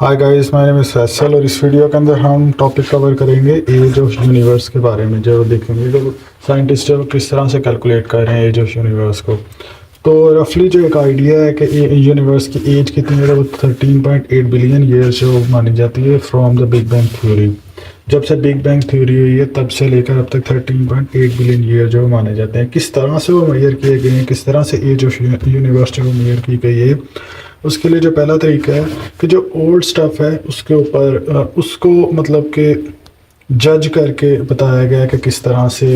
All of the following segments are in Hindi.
Hi guys, my name is Faisal और इस वीडियो के अंदर हम टॉपिक कवर करेंगे एज ऑफ यूनिवर्स के बारे में। जो देखेंगे जो साइंटिस्ट है वो किस तरह से कैलकुलेट कर रहे हैं एज ऑफ यूनिवर्स को। तो रफली जो एक आइडिया है कि यूनिवर्स की एज कितनी है, वो 13.8 बिलियन ईयर्स जो मानी जाती है from the big bang theory. जब से बिग बैंग थ्योरी हुई है तब से लेकर अब तक 13.8 बिलियन ईयर जो माने जाते हैं। किस तरह से वो मेजर किए गए हैं, किस तरह से एज ऑफ यूनिवर्स जो मेजर की गई है, उसके लिए जो पहला तरीका है कि जो ओल्ड स्टफ है उसके ऊपर उसको मतलब कि जज करके बताया गया कि किस तरह से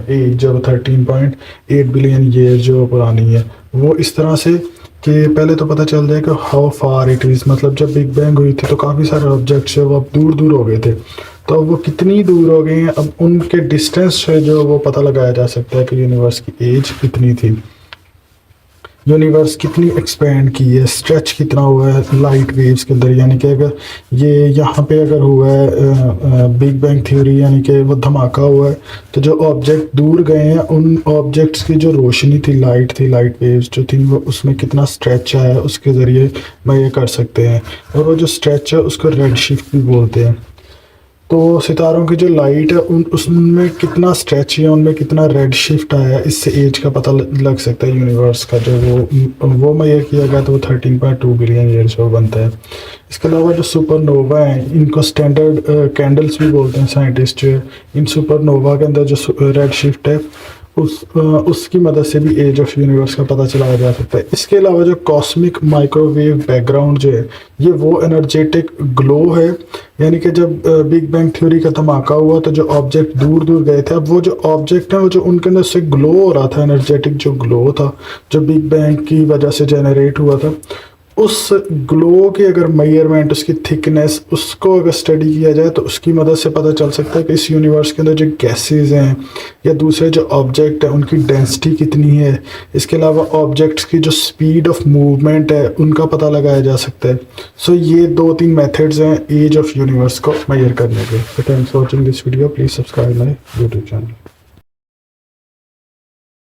एज जब 13.8 बिलियन ईयर जो पुरानी है वो इस तरह से कि पहले तो पता चल जाए कि हाउ फार इट इज़। मतलब जब बिग बैंग हुई थी तो काफ़ी सारे ऑब्जेक्ट्स है वो अब दूर दूर हो गए थे, तो अब वो कितनी दूर हो गए हैं, अब उनके डिस्टेंस से जो वो पता लगाया जा सकता है कि यूनिवर्स की एज कितनी थी, यूनिवर्स कितनी एक्सपेंड की है, स्ट्रेच कितना हुआ है लाइट वेव्स के अंदर। यानी कि अगर ये यहाँ पे अगर हुआ है बिग बैंग थ्योरी यानी कि वो धमाका हुआ है, तो जो ऑब्जेक्ट दूर गए हैं उन ऑब्जेक्ट्स की जो रोशनी थी, लाइट थी, लाइट वेव्स जो थी, वो उसमें कितना स्ट्रेच आया है उसके ज़रिए मैं ये कर सकते हैं। और वो जो स्ट्रेच है उसको रेड शिफ्ट भी बोलते हैं। तो सितारों की जो लाइट है उसमें कितना स्ट्रेच है, उनमें कितना रेड शिफ्ट आया है, इससे एज का पता लग सकता है यूनिवर्स का। जो वो मेजर किया गया तो वो 13.2 बिलियन ईयर्स वो बनता है। इसके अलावा जो सुपरनोवा हैं इनको स्टैंडर्ड कैंडल्स भी बोलते हैं साइंटिस्ट। जो है इन सुपरनोवा के अंदर जो रेड शिफ्ट है उसकी मदद से भी एज ऑफ यूनिवर्स का पता चलाया जा सकता है। इसके अलावा जो कॉस्मिक माइक्रोवेव बैकग्राउंड जो है ये वो एनर्जेटिक ग्लो है। यानी कि जब बिग बैंग थ्योरी का धमाका हुआ तो जो ऑब्जेक्ट दूर दूर गए थे, अब वो जो ऑब्जेक्ट है वो जो उनके अंदर से ग्लो हो रहा था, एनर्जेटिक जो ग्लो था जो बिग बैंग की वजह से जनरेट हुआ था, उस ग्लो की अगर मेजरमेंट, उसकी थिकनेस, उसको अगर स्टडी किया जाए तो उसकी मदद से पता चल सकता है कि इस यूनिवर्स के अंदर जो गैसेज हैं या दूसरे जो ऑब्जेक्ट हैं उनकी डेंसिटी कितनी है। इसके अलावा ऑब्जेक्ट्स की जो स्पीड ऑफ मूवमेंट है उनका पता लगाया जा सकता है। सो ये 2-3 मेथड्स हैं एज ऑफ यूनिवर्स को मेजर करने के। Thanks for watching this video, please subscribe my YouTube channel.